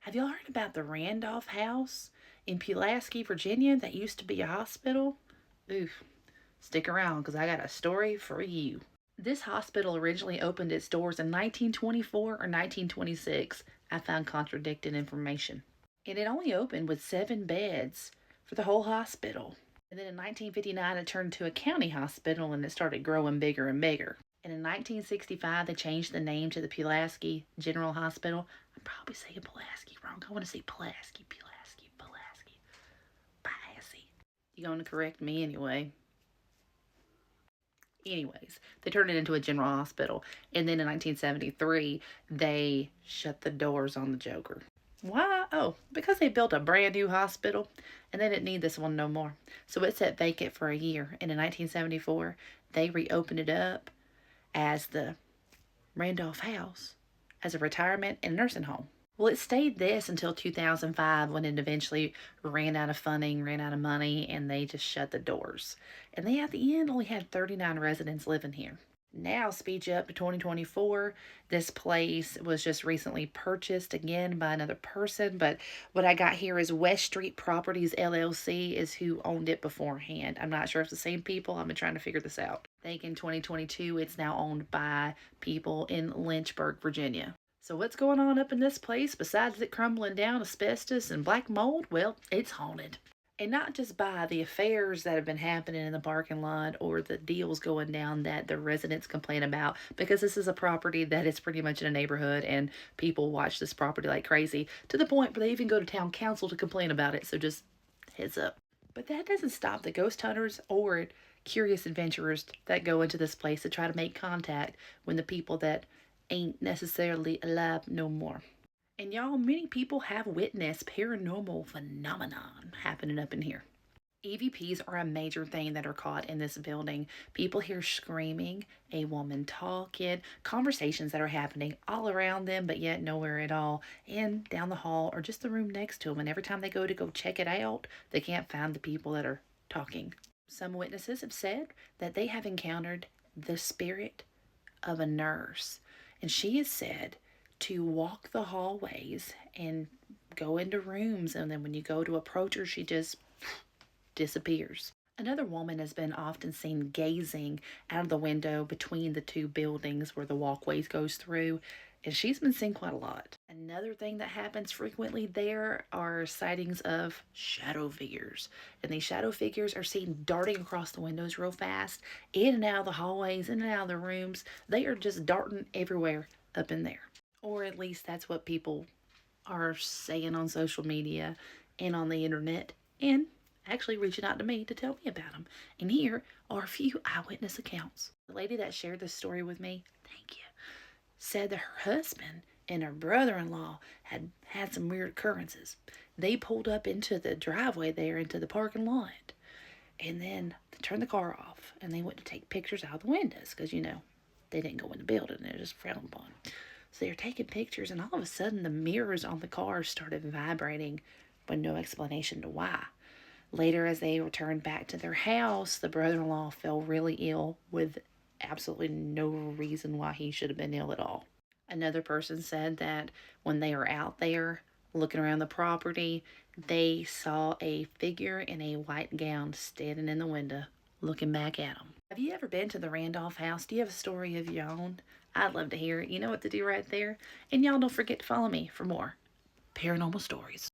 Have y'all heard about the Randolph House in Pulaski, Virginia that used to be a hospital? Oof, stick around because I got a story for you. This hospital originally opened its doors in 1924 or 1926. I found contradicting information. And it only opened with 7 beds for the whole hospital. And then in 1959, it turned to a county hospital and it started growing bigger and bigger. And in 1965, they changed the name to the Pulaski General Hospital. I'm probably saying Pulaski wrong. I want to say Pulaski, Pulaski, Pulaski, Pulaski. You're going to correct me anyway. Anyways, they turned it into a general hospital. And then in 1973, they shut the doors on the Joker. Why? Oh, because they built a brand new hospital and they didn't need this one no more. So it sat vacant for a year. And in 1974, they reopened it up as the Randolph House as a retirement and nursing home. Well, it stayed this until 2005 when it eventually ran out of funding, ran out of money, and they just shut the doors. And they, at the end, only had 39 residents living here. Now, speed you up to 2024. This place was just recently purchased again by another person, but what I got here is West Street Properties LLC is who owned it beforehand. I'm not sure if it's the same people. I've been trying to figure this out. I think in 2022, it's now owned by people in Lynchburg, Virginia. So what's going on up in this place besides it crumbling down, asbestos and black mold? Well, it's haunted. And not just by the affairs that have been happening in the parking lot or the deals going down that the residents complain about, because this is a property that is pretty much in a neighborhood and people watch this property like crazy to the point where they even go to town council to complain about it. So just heads up. But that doesn't stop the ghost hunters or curious adventurers that go into this place to try to make contact when the people that ain't necessarily alive no more. And y'all, many people have witnessed paranormal phenomenon happening up in here. EVPs are a major thing that are caught in this building. People hear screaming, a woman talking, conversations that are happening all around them, but yet nowhere at all, and down the hall or just the room next to them. And every time they go to go check it out, they can't find the people that are talking. Some witnesses have said that they have encountered the spirit of a nurse, and she is said to walk the hallways and go into rooms, and then when you go to approach her, she just disappears. Another woman has been often seen gazing out of the window between the two buildings where the walkways goes through, and she's been seen quite a lot. Another thing that happens frequently there are sightings of shadow figures, and these shadow figures are seen darting across the windows real fast, in and out of the hallways, in and out of the rooms. They are just darting everywhere up in there. Or at least that's what people are saying on social media and on the internet, and actually reaching out to me to tell me about them. And here are a few eyewitness accounts. The lady that shared this story with me, thank you, said that her husband and her brother-in-law had had some weird occurrences. They pulled up into the driveway there, into the parking lot, and then they turned the car off, and they went to take pictures out of the windows because, they didn't go in the building. They're just frowned upon. So they were taking pictures, and all of a sudden the mirrors on the car started vibrating with no explanation to why. Later, as they returned back to their house, the brother-in-law fell really ill with absolutely no reason why he should have been ill at all. Another person said that when they were out there looking around the property, they saw a figure in a white gown standing in the window looking back at them. Have you ever been to the Randolph House? Do you have a story of your own? I'd love to hear it. You know what to do right there. And y'all don't forget to follow me for more paranormal stories.